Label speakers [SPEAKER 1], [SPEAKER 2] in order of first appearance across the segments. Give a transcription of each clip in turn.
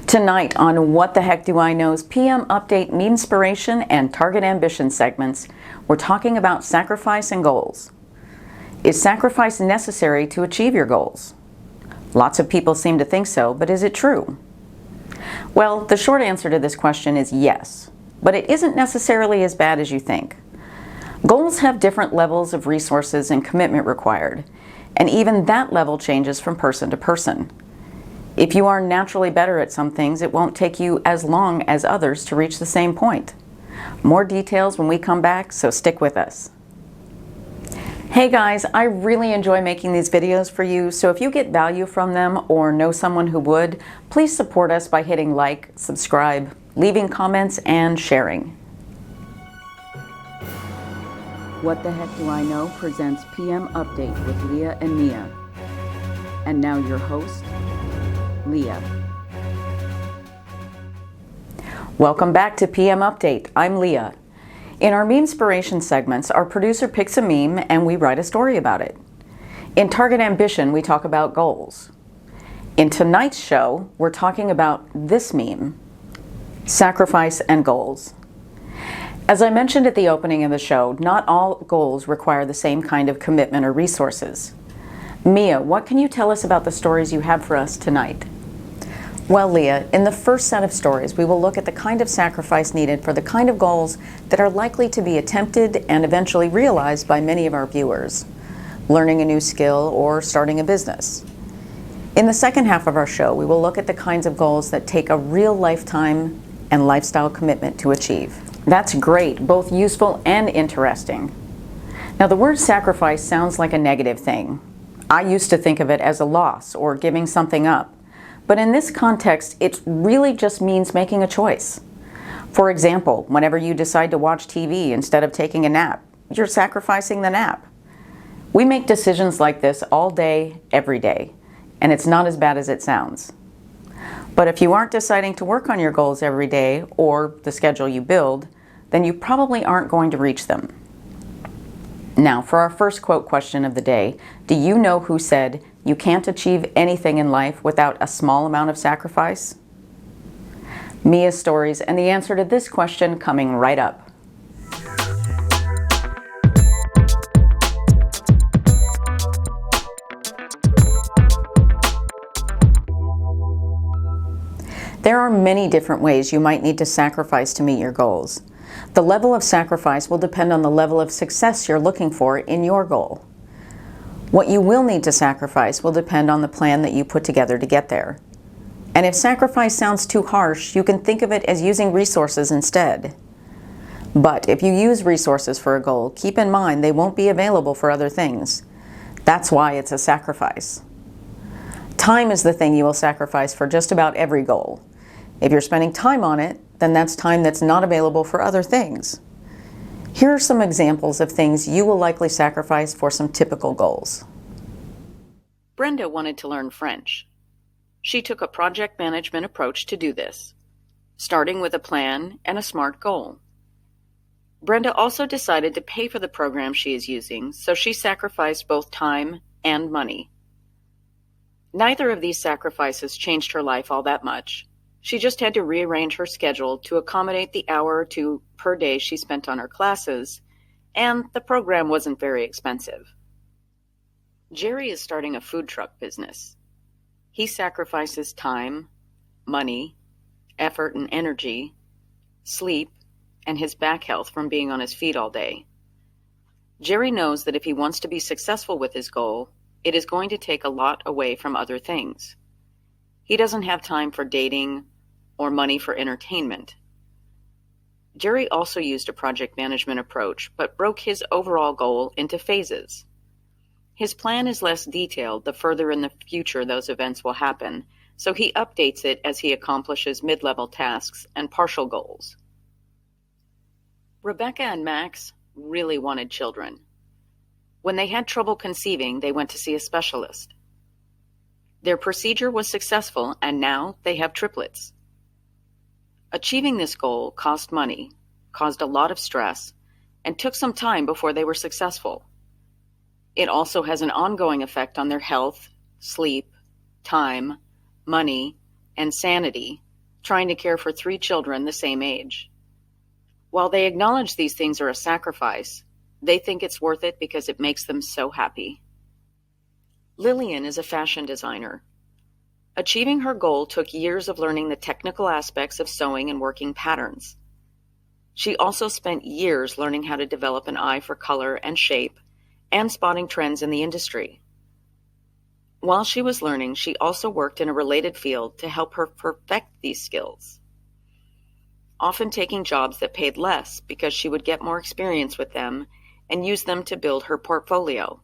[SPEAKER 1] Tonight on What the Heck Do I Know's PM Update, Memespiration, and Target Ambition segments, we're talking about sacrifice and goals. Is sacrifice necessary to achieve your goals? Lots of people seem to think so, but is it true? Well, the short answer to this question is yes, but it isn't necessarily as bad as you think. Goals have different levels of resources and commitment required, and even that level changes from person to person. If you are naturally better at some things, it won't take you as long as others to reach the same point. More details when we come back, so stick with us. Hey guys, I really enjoy making these videos for you, so if you get value from them or know someone who would, please support us by hitting like, subscribe, leaving comments, and sharing. What the Heck Do I Know presents PM Update with Leah and Mia. And now your host, Leah. Welcome back to PM Update. I'm Leah. In our Memespiration segments, our producer picks a meme and we write a story about it. In Target Ambition, we talk about goals. In tonight's show, we're talking about this meme, sacrifice and goals. As I mentioned at the opening of the show, not all goals require the same kind of commitment or resources. Mia, what can you tell us about the stories you have for us tonight? Well, Leah, in the first set of stories, we will look at the kind of sacrifice needed for the kind of goals that are likely to be attempted and eventually realized by many of our viewers, learning a new skill or starting a business. In the second half of our show, we will look at the kinds of goals that take a real lifetime and lifestyle commitment to achieve. That's great, both useful and interesting. Now, the word sacrifice sounds like a negative thing. I used to think of it as a loss or giving something up. But in this context, it really just means making a choice. For example, whenever you decide to watch TV instead of taking a nap, you're sacrificing the nap. We make decisions like this all day, every day, and it's not as bad as it sounds. But if you aren't deciding to work on your goals every day or the schedule you build, then you probably aren't going to reach them. Now, for our first quote question of the day, do you know who said, "You can't achieve anything in life without a small amount of sacrifice"? Mia's stories and the answer to this question coming right up. There are many different ways you might need to sacrifice to meet your goals. The level of sacrifice will depend on the level of success you're looking for in your goal. What you will need to sacrifice will depend on the plan that you put together to get there. And if sacrifice sounds too harsh, you can think of it as using resources instead. But if you use resources for a goal, keep in mind they won't be available for other things. That's why it's a sacrifice. Time is the thing you will sacrifice for just about every goal. If you're spending time on it, then that's time that's not available for other things. Here are some examples of things you will likely sacrifice for some typical goals. Brenda wanted to learn French. She took a project management approach to do this, starting with a plan and a SMART goal. Brenda also decided to pay for the program she is using, so she sacrificed both time and money. Neither of these sacrifices changed her life all that much. She just had to rearrange her schedule to accommodate the hour or two per day she spent on her classes, and the program wasn't very expensive. Jerry is starting a food truck business. He sacrifices time, money, effort and energy, sleep, and his back health from being on his feet all day. Jerry knows that if he wants to be successful with his goal, it is going to take a lot away from other things. He doesn't have time for dating or money for entertainment. Jerry also used a project management approach, but broke his overall goal into phases. His plan is less detailed the further in the future those events will happen, so he updates it as he accomplishes mid-level tasks and partial goals. Rebecca and Max really wanted children. When they had trouble conceiving, they went to see a specialist. Their procedure was successful, and now they have triplets. Achieving this goal cost money, caused a lot of stress, and took some time before they were successful. It also has an ongoing effect on their health, sleep, time, money, and sanity, trying to care for 3 children the same age. While they acknowledge these things are a sacrifice, they think it's worth it because it makes them so happy. Lillian is a fashion designer. Achieving her goal took years of learning the technical aspects of sewing and working patterns. She also spent years learning how to develop an eye for color and shape and spotting trends in the industry. While she was learning, she also worked in a related field to help her perfect these skills, often taking jobs that paid less because she would get more experience with them and use them to build her portfolio.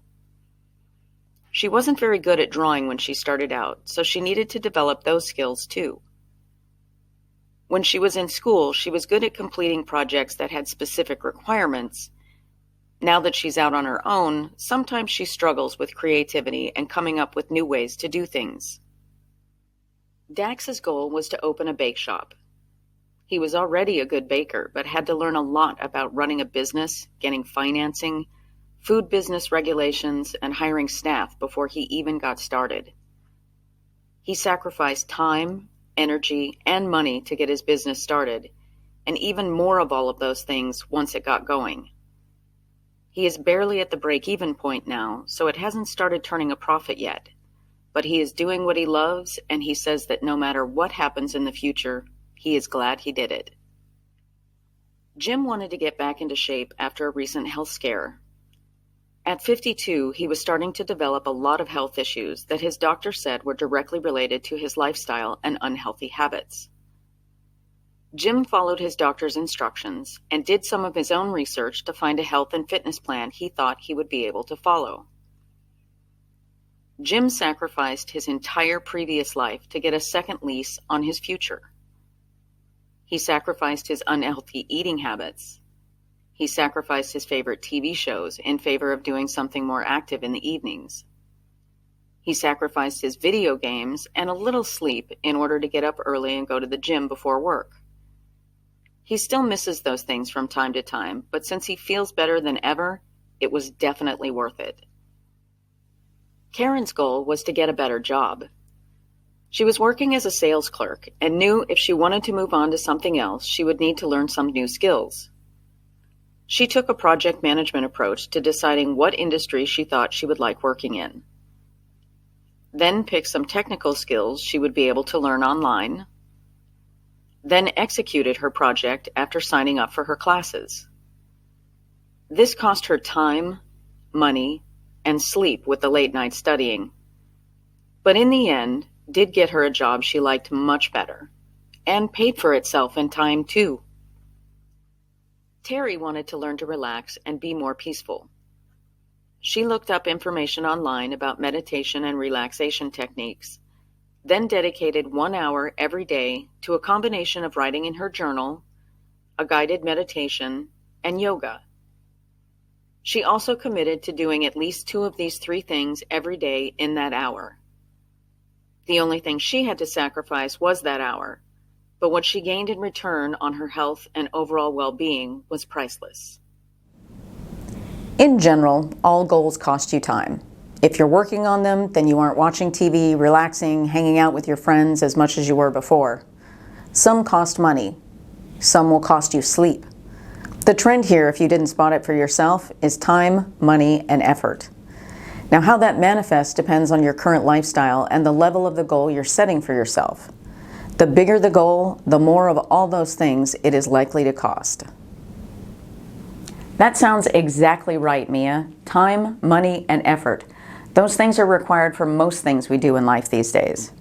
[SPEAKER 1] She wasn't very good at drawing when she started out, so she needed to develop those skills too. When she was in school, she was good at completing projects that had specific requirements. Now that she's out on her own, sometimes she struggles with creativity and coming up with new ways to do things. Dax's goal was to open a bake shop. He was already a good baker, but had to learn a lot about running a business, getting financing, food business regulations, and hiring staff before he even got started. He sacrificed time, energy, and money to get his business started, and even more of all of those things once it got going. He is barely at the break-even point now, so it hasn't started turning a profit yet, but he is doing what he loves, and he says that no matter what happens in the future, he is glad he did it. Jim wanted to get back into shape after a recent health scare. At 52, he was starting to develop a lot of health issues that his doctor said were directly related to his lifestyle and unhealthy habits. Jim followed his doctor's instructions and did some of his own research to find a health and fitness plan he thought he would be able to follow. Jim sacrificed his entire previous life to get a second lease on his future. He sacrificed his unhealthy eating habits. He sacrificed his favorite TV shows in favor of doing something more active in the evenings. He sacrificed his video games and a little sleep in order to get up early and go to the gym before work. He still misses those things from time to time, but since he feels better than ever, it was definitely worth it. Karen's goal was to get a better job. She was working as a sales clerk and knew if she wanted to move on to something else, she would need to learn some new skills. She took a project management approach to deciding what industry she thought she would like working in. Then picked some technical skills she would be able to learn online. Then executed her project after signing up for her classes. This cost her time, money, and sleep with the late night studying. But in the end, did get her a job she liked much better, and paid for itself in time too. Terry wanted to learn to relax and be more peaceful. She looked up information online about meditation and relaxation techniques, then dedicated 1 hour every day to a combination of writing in her journal, a guided meditation, and yoga. She also committed to doing at least 2 of these 3 things every day in that hour. The only thing she had to sacrifice was that hour, but what she gained in return on her health and overall well-being was priceless. In general, all goals cost you time. If you're working on them, then you aren't watching TV, relaxing, hanging out with your friends as much as you were before. Some cost money. Some will cost you sleep. The trend here, if you didn't spot it for yourself, is time, money, and effort. Now, how that manifests depends on your current lifestyle and the level of the goal you're setting for yourself. The bigger the goal, the more of all those things it is likely to cost. That sounds exactly right, Mia. Time, money, and effort. Those things are required for most things we do in life these days.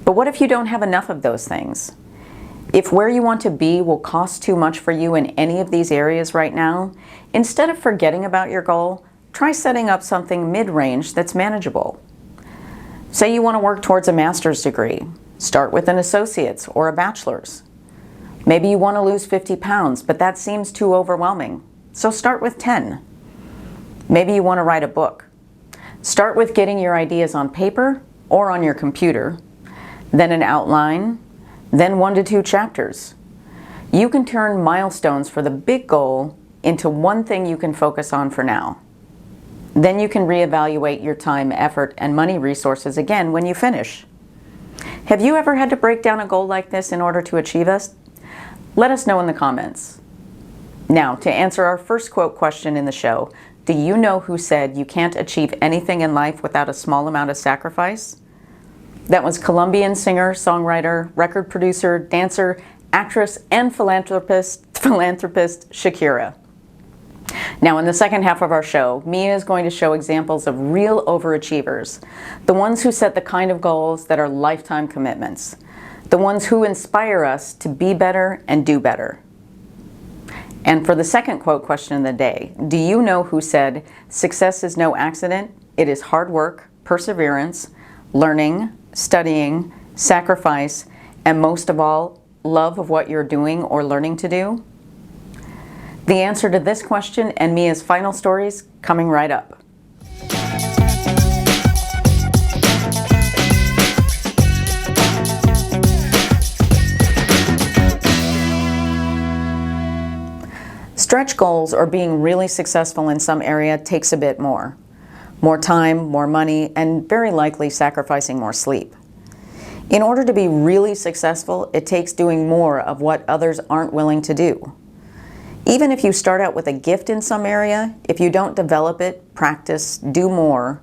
[SPEAKER 1] But what if you don't have enough of those things? If where you want to be will cost too much for you in any of these areas right now, instead of forgetting about your goal, try setting up something mid-range that's manageable. Say you want to work towards a master's degree. Start with an associate's or a bachelor's. Maybe you want to lose 50 pounds, but that seems too overwhelming. So start with 10. Maybe you want to write a book. Start with getting your ideas on paper or on your computer, then an outline, then 1 to 2 chapters. You can turn milestones for the big goal into one thing you can focus on for now. Then you can reevaluate your time, effort, and money resources again when you finish. Have you ever had to break down a goal like this in order to achieve it? Let us know in the comments. Now, to answer our first quote question in the show, do you know who said you can't achieve anything in life without a small amount of sacrifice? That was Colombian singer, songwriter, record producer, dancer, actress, and philanthropist Shakira. Now, in the second half of our show, Mia is going to show examples of real overachievers, the ones who set the kind of goals that are lifetime commitments, the ones who inspire us to be better and do better. And for the second quote question of the day, do you know who said, "Success is no accident, it is hard work, perseverance, learning, studying, sacrifice, and most of all, love of what you're doing or learning to do"? The answer to this question and Mia's final stories coming right up. Stretch goals or being really successful in some area takes a bit more. More time, more money, and very likely sacrificing more sleep. In order to be really successful, it takes doing more of what others aren't willing to do. Even if you start out with a gift in some area, if you don't develop it, practice, do more,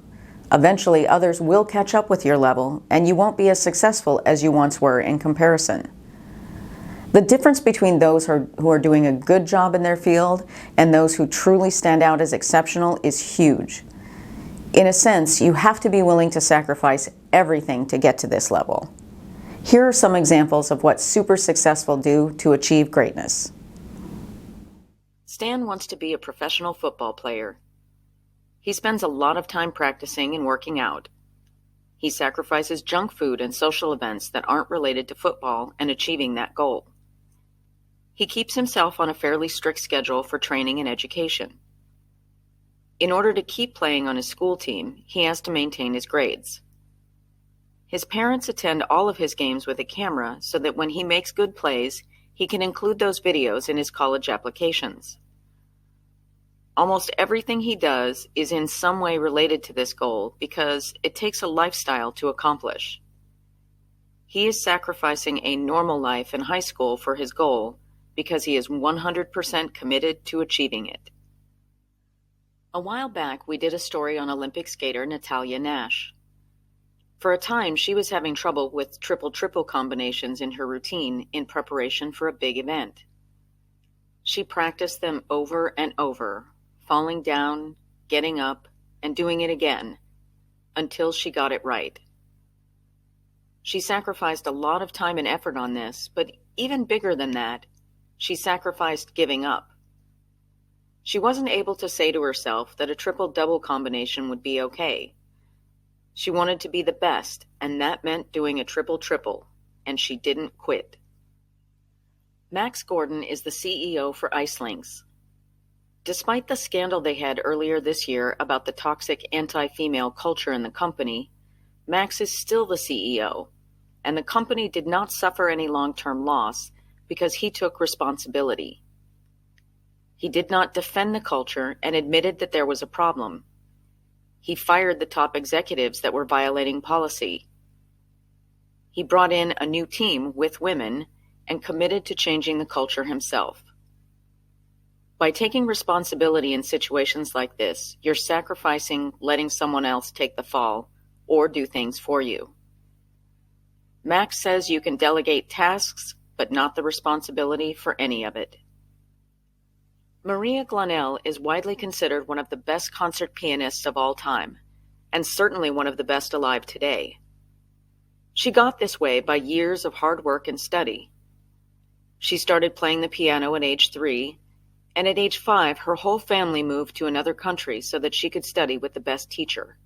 [SPEAKER 1] eventually others will catch up with your level and you won't be as successful as you once were in comparison. The difference between those who are doing a good job in their field and those who truly stand out as exceptional is huge. In a sense, you have to be willing to sacrifice everything to get to this level. Here are some examples of what super successful do to achieve greatness.
[SPEAKER 2] Stan wants to be a professional football player. He spends a lot of time practicing and working out. He sacrifices junk food and social events that aren't related to football and achieving that goal. He keeps himself on a fairly strict schedule for training and education. In order to keep playing on his school team, he has to maintain his grades. His parents attend all of his games with a camera so that when he makes good plays, he can include those videos in his college applications. Almost everything he does is in some way related to this goal because it takes a lifestyle to accomplish. He is sacrificing a normal life in high school for his goal because he is 100% committed to achieving it. A while back, we did a story on Olympic skater Natalia Nash. For a time, she was having trouble with triple-triple combinations in her routine in preparation for a big event. She practiced them over and over, falling down, getting up, and doing it again, until she got it right. She sacrificed a lot of time and effort on this, but even bigger than that, she sacrificed giving up. She wasn't able to say to herself that a triple-double combination would be okay. She wanted to be the best, and that meant doing a triple-triple, and she didn't quit. Max Gordon is the CEO for Icelinks. Despite the scandal they had earlier this year about the toxic anti-female culture in the company, Max is still the CEO, and the company did not suffer any long-term loss because he took responsibility. He did not defend the culture and admitted that there was a problem. He fired the top executives that were violating policy. He brought in a new team with women and committed to changing the culture himself. By taking responsibility in situations like this, you're sacrificing letting someone else take the fall or do things for you. Max says you can delegate tasks, but not the responsibility for any of it. Maria Glanell is widely considered one of the best concert pianists of all time, and certainly one of the best alive today. She got this way by years of hard work and study. She started playing the piano at age 3, and at age 5, her whole family moved to another country so that she could study with the best teacher.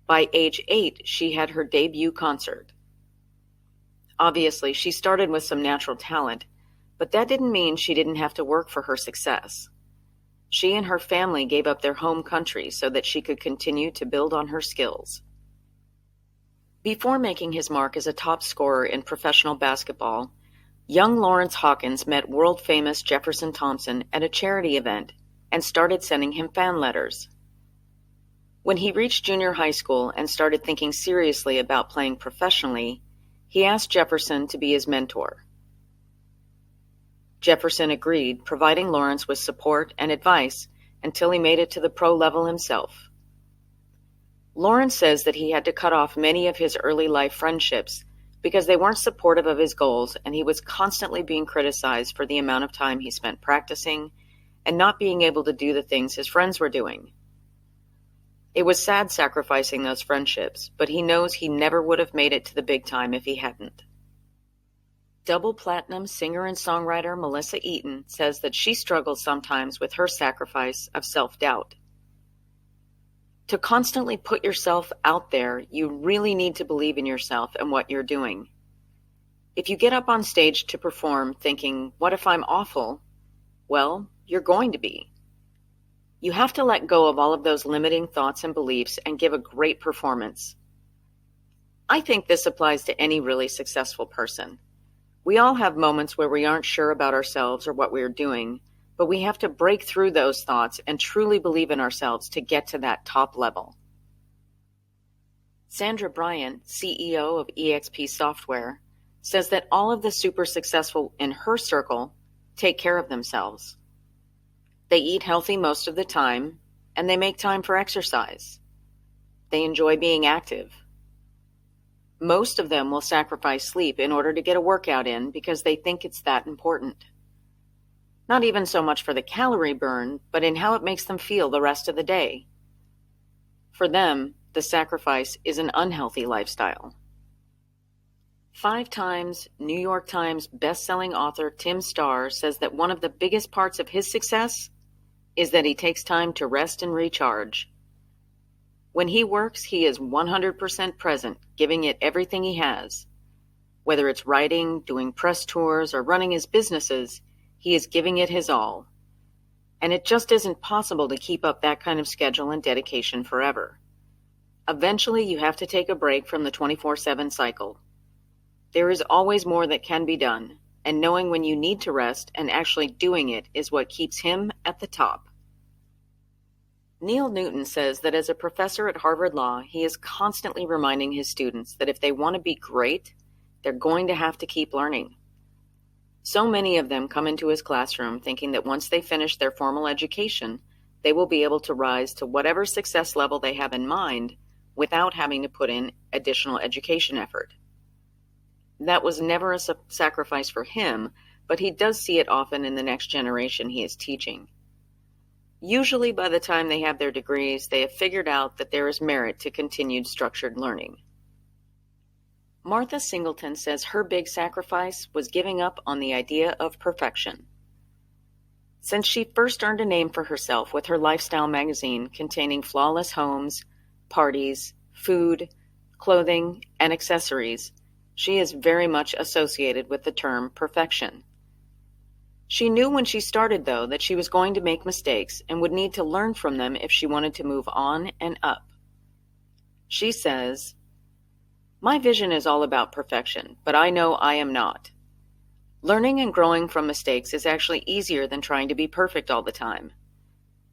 [SPEAKER 2] By age 8, she had her debut concert. Obviously, she started with some natural talent, but that didn't mean she didn't have to work for her success. She and her family gave up their home country so that she could continue to build on her skills. Before making his mark as a top scorer in professional basketball, young Lawrence Hawkins met world-famous Jefferson Thompson at a charity event and started sending him fan letters. When he reached junior high school and started thinking seriously about playing professionally, he asked Jefferson to be his mentor. Jefferson agreed, providing Lawrence with support and advice until he made it to the pro level himself. Lawrence says that he had to cut off many of his early life friendships because they weren't supportive of his goals, and he was constantly being criticized for the amount of time he spent practicing and not being able to do the things his friends were doing. It was sad sacrificing those friendships, but he knows he never would have made it to the big time if he hadn't. Double platinum singer and songwriter Melissa Eaton says that she struggles sometimes with her sacrifice of self-doubt. To constantly put yourself out there, you really need to believe in yourself and what you're doing. If you get up on stage to perform thinking, "What if I'm awful?" Well, you're going to be. You have to let go of all of those limiting thoughts and beliefs and give a great performance. I think this applies to any really successful person. We all have moments where we aren't sure about ourselves or what we're doing, but we have to break through those thoughts and truly believe in ourselves to get to that top level. Sandra Bryant, CEO of eXp Software, says that all of the super successful in her circle take care of themselves. They eat healthy most of the time, and they make time for exercise. They enjoy being active. Most of them will sacrifice sleep in order to get a workout in because they think it's that important. Not even so much for the calorie burn, but in how it makes them feel the rest of the day. For them, the sacrifice is an unhealthy lifestyle. 5 times New York Times best-selling author Tim Starr says that one of the biggest parts of his success is that he takes time to rest and recharge. When he works, he is 100% present, giving it everything he has. Whether it's writing, doing press tours, or running his businesses, he is giving it his all. And it just isn't possible to keep up that kind of schedule and dedication forever. Eventually, you have to take a break from the 24/7 cycle. There is always more that can be done, and knowing when you need to rest and actually doing it is what keeps him at the top. Neil Newton says that as a professor at Harvard Law, he is constantly reminding his students that if they want to be great, they're going to have to keep learning. So many of them come into his classroom thinking that once they finish their formal education, they will be able to rise to whatever success level they have in mind without having to put in additional education effort. That was never a sacrifice for him, but he does see it often in the next generation he is teaching. Usually by the time they have their degrees, they have figured out that there is merit to continued structured learning. Martha Singleton says her big sacrifice was giving up on the idea of perfection. Since she first earned a name for herself with her lifestyle magazine containing flawless homes, parties, food, clothing, and accessories, she is very much associated with the term perfection. She knew when she started, though, that she was going to make mistakes and would need to learn from them if she wanted to move on and up. She says, "My vision is all about perfection, but I know I am not. Learning and growing from mistakes is actually easier than trying to be perfect all the time.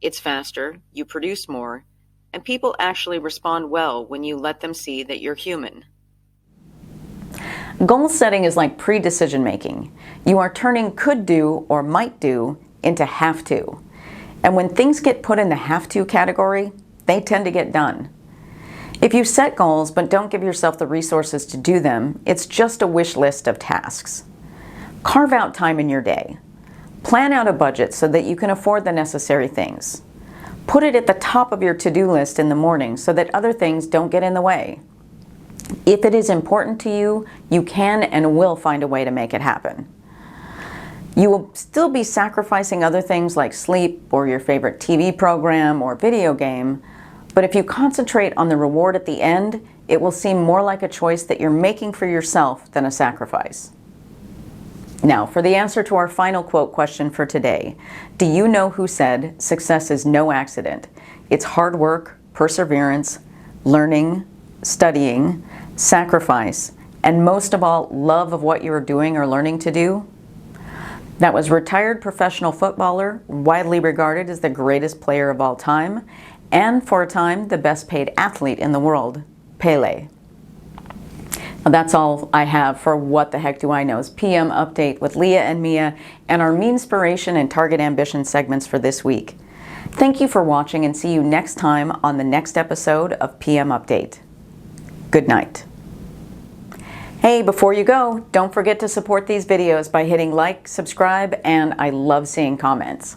[SPEAKER 2] It's faster, you produce more, and people actually respond well when you let them see that you're human."
[SPEAKER 1] Goal setting is like pre-decision making. You are turning could do or might do into have to. And when things get put in the have to category, they tend to get done. If you set goals but don't give yourself the resources to do them, it's just a wish list of tasks. Carve out time in your day. Plan out a budget so that you can afford the necessary things. Put it at the top of your to-do list in the morning so that other things don't get in the way. If it is important to you, you can and will find a way to make it happen. You will still be sacrificing other things like sleep or your favorite TV program or video game, but if you concentrate on the reward at the end, it will seem more like a choice that you're making for yourself than a sacrifice. Now, for the answer to our final quote question for today, do you know who said, "Success is no accident. It's hard work, perseverance, learning, studying, sacrifice, and most of all, love of what you are doing or learning to do"? That was retired professional footballer, widely regarded as the greatest player of all time, and for a time, the best paid athlete in the world, Pele. Well, that's all I have for What the Heck Do I Know's PM Update with Leah and Mia and our Memespiration and Target Ambition segments for this week. Thank you for watching and see you next time on the next episode of PM Update. Good night. Hey, before you go, don't forget to support these videos by hitting like, subscribe, and I love seeing comments.